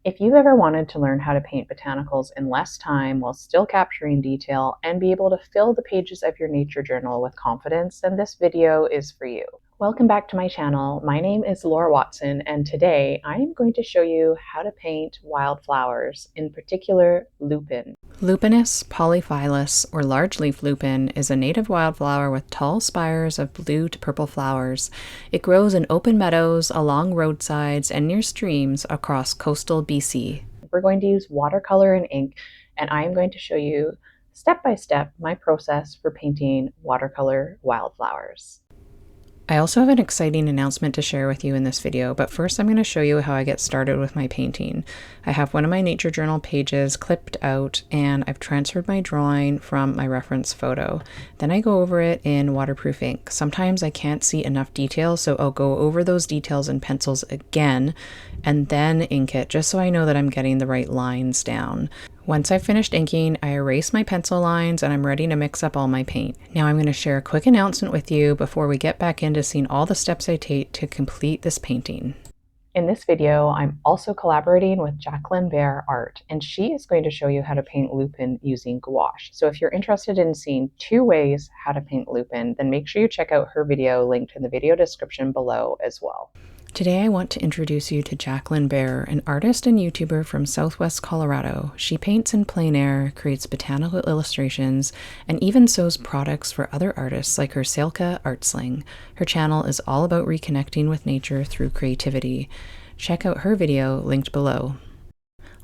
If you've ever wanted to learn how to paint botanicals in less time while still capturing detail and be able to fill the pages of your nature journal with confidence, then this video is for you. Welcome back to my channel. My name is Laura Watson, and today I am going to show you how to paint wildflowers, in particular lupin. Lupinus polyphyllus, or large-leaf lupin, is a native wildflower with tall spires of blue to purple flowers. It grows in open meadows, along roadsides, and near streams across coastal BC. We're going to use watercolor and ink, and I am going to show you step by step my process for painting watercolor wildflowers. I also have an exciting announcement to share with you in this video, but first I'm going to show you how I get started with my painting. I have one of my nature journal pages clipped out and I've transferred my drawing from my reference photo. Then I go over it in waterproof ink. Sometimes I can't see enough detail, so I'll go over those details in pencils again and then ink it, just so I know that I'm getting the right lines down. Once I've finished inking, I erase my pencil lines and I'm ready to mix up all my paint. Now I'm going to share a quick announcement with you before we get back into seeing all the steps I take to complete this painting. In this video, I'm also collaborating with Jaclyn Baer Art, and she is going to show you how to paint lupin using gouache. So if you're interested in seeing two ways how to paint lupin, then make sure you check out her video linked in the video description below as well. Today I want to introduce you to Jaclyn Baer, an artist and YouTuber from Southwest Colorado. She paints in plein air, creates botanical illustrations, and even sews products for other artists like her Silky art sling. Her channel is all about reconnecting with nature through creativity. Check out her video linked below.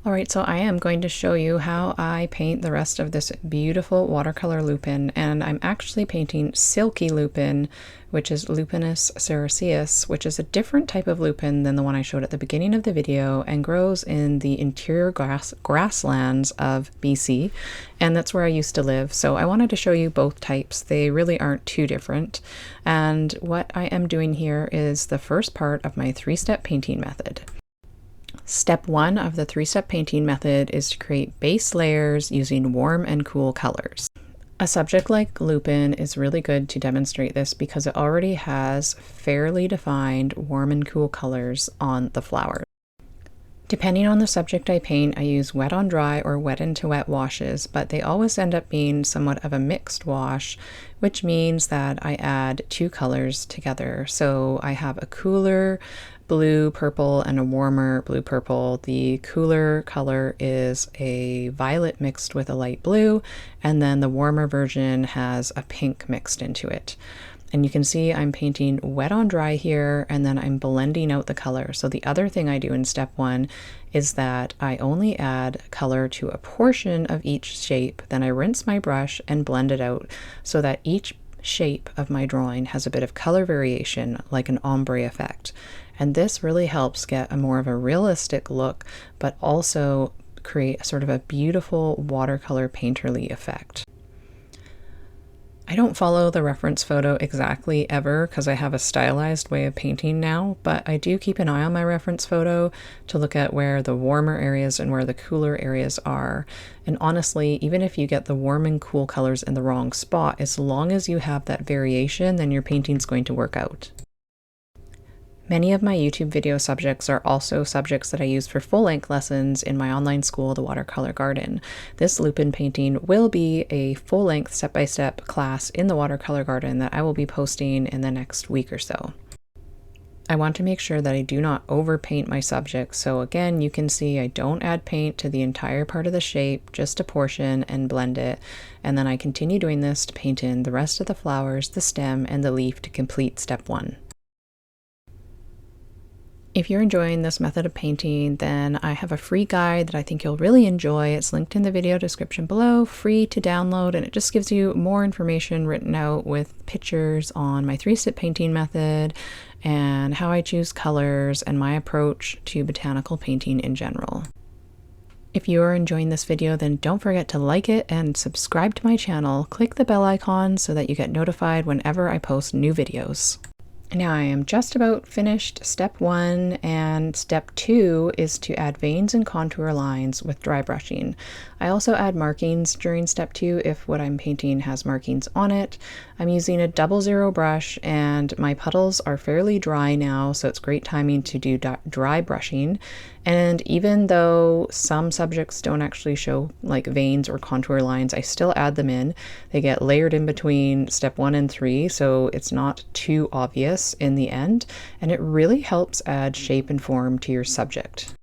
Alright, so I am going to show you how I paint the rest of this beautiful watercolor lupin, and I'm actually painting Silky Lupine, which is Lupinus sericeus, which is a different type of lupin than the one I showed at the beginning of the video and grows in the interior grasslands of BC, and that's where I used to live. So I wanted to show you both types. They really aren't too different, and what I am doing here is the first part of my three-step painting method. Step 1 of the three-step painting method is to create base layers using warm and cool colors. A subject like lupin is really good to demonstrate this because it already has fairly defined warm and cool colors on the flower. Depending on the subject I paint, I use wet on dry or wet into wet washes, but they always end up being somewhat of a mixed wash, which means that I add two colors together. So I have a cooler blue purple and a warmer blue purple. The cooler color is a violet mixed with a light blue, and then the warmer version has a pink mixed into it. And you can see I'm painting wet on dry here, and then I'm blending out the color. So the other thing I do in step 1 is that I only add color to a portion of each shape, then I rinse my brush and blend it out so that each shape of my drawing has a bit of color variation, like an ombre effect. And this really helps get a more of a realistic look, but also create sort of a beautiful watercolor painterly effect. I don't follow the reference photo exactly ever because I have a stylized way of painting now, but I do keep an eye on my reference photo to look at where the warmer areas and where the cooler areas are. And honestly, even if you get the warm and cool colors in the wrong spot, as long as you have that variation, then your painting's going to work out. Many of my YouTube video subjects are also subjects that I use for full-length lessons in my online school, The Watercolor Garden. This lupin painting will be a full-length step-by-step class in the Watercolor Garden that I will be posting in the next week or so. I want to make sure that I do not overpaint my subject, so again, you can see I don't add paint to the entire part of the shape, just a portion, and blend it, and then I continue doing this to paint in the rest of the flowers, the stem, and the leaf to complete step 1. If you're enjoying this method of painting, then I have a free guide that I think you'll really enjoy. It's linked in the video description below, free to download, and it just gives you more information written out with pictures on my three-step painting method and how I choose colors and my approach to botanical painting in general. If you are enjoying this video, then don't forget to like it and subscribe to my channel. Click the bell icon so that you get notified whenever I post new videos. Now I am just about finished step 1, and step 2 is to add veins and contour lines with dry brushing. I also add markings during step 2 if what I'm painting has markings on it. I'm using a 00 brush and my puddles are fairly dry now, so it's great timing to do dry brushing. And even though some subjects don't actually show like veins or contour lines, I still add them in. They get layered in between step 1 and 3, so it's not too obvious in the end, and it really helps add shape and form to your subject.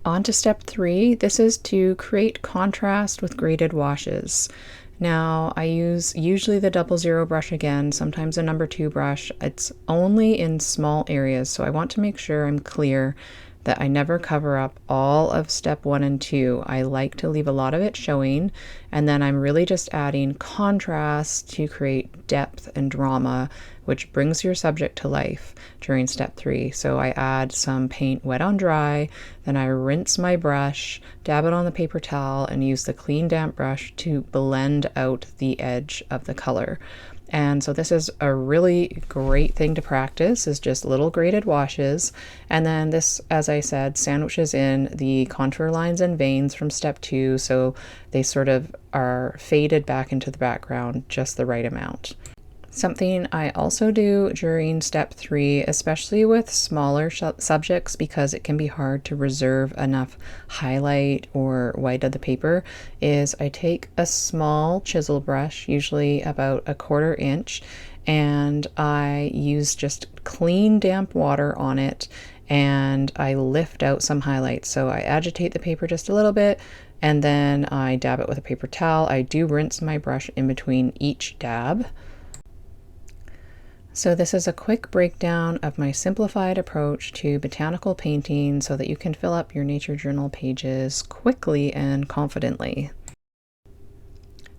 On to step 3. This is to create contrast with graded washes. Now, I use usually the 00 brush again, sometimes a number 2 brush. It's only in small areas, so I want to make sure I'm clear that I never cover up all of step 1 and 2. I like to leave a lot of it showing, and then I'm really just adding contrast to create depth and drama, which brings your subject to life during step 3. So I add some paint wet on dry, then I rinse my brush, dab it on the paper towel, and use the clean damp brush to blend out the edge of the color. And so this is a really great thing to practice, is just little graded washes. And then this, as I said, sandwiches in the contour lines and veins from step 2, so they sort of are faded back into the background just the right amount. Something I also do during step 3, especially with smaller subjects, because it can be hard to reserve enough highlight or white of the paper, is I take a small chisel brush, usually about a 1/4 inch, and I use just clean damp water on it, and I lift out some highlights. So I agitate the paper just a little bit, and then I dab it with a paper towel. I do rinse my brush in between each dab. So this is a quick breakdown of my simplified approach to botanical painting so that you can fill up your nature journal pages quickly and confidently.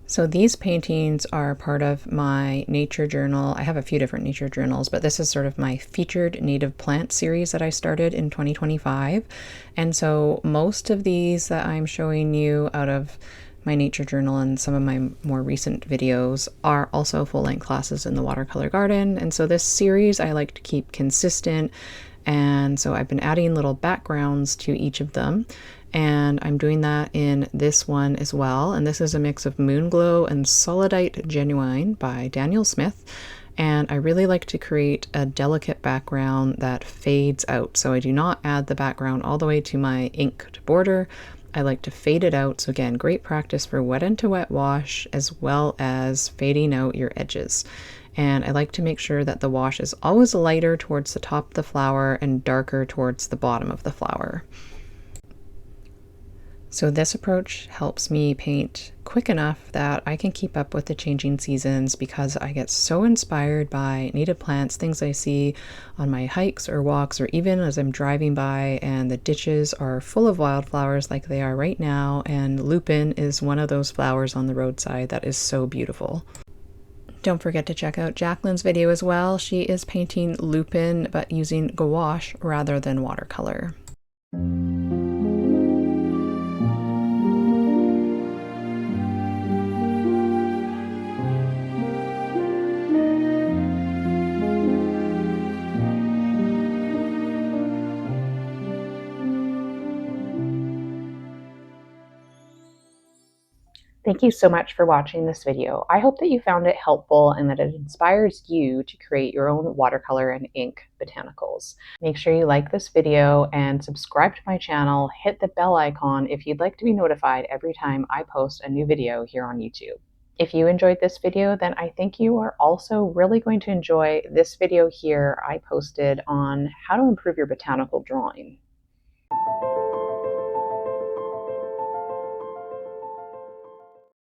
So these paintings are part of my nature journal. I have a few different nature journals, but this is sort of my featured native plant series that I started in 2025. And so most of these that I'm showing you out of my nature journal and some of my more recent videos are also full-length classes in the watercolor garden. And so this series I like to keep consistent. And so I've been adding little backgrounds to each of them. And I'm doing that in this one as well. And this is a mix of Moonglow and Solidite Genuine by Daniel Smith. And I really like to create a delicate background that fades out. So I do not add the background all the way to my inked border. I like to fade it out. So again, great practice for wet into wet wash, as well as fading out your edges. And I like to make sure that the wash is always lighter towards the top of the flower and darker towards the bottom of the flower. So this approach helps me paint quick enough that I can keep up with the changing seasons, because I get so inspired by native plants, things I see on my hikes or walks, or even as I'm driving by and the ditches are full of wildflowers like they are right now, and lupin is one of those flowers on the roadside that is so beautiful. Don't forget to check out Jaclyn's video as well. She is painting lupin but using gouache rather than watercolor. Thank you so much for watching this video. I hope that you found it helpful and that it inspires you to create your own watercolor and ink botanicals. Make sure you like this video and subscribe to my channel. Hit the bell icon if you'd like to be notified every time I post a new video here on YouTube. If you enjoyed this video, then I think you are also really going to enjoy this video here I posted on how to improve your botanical drawing.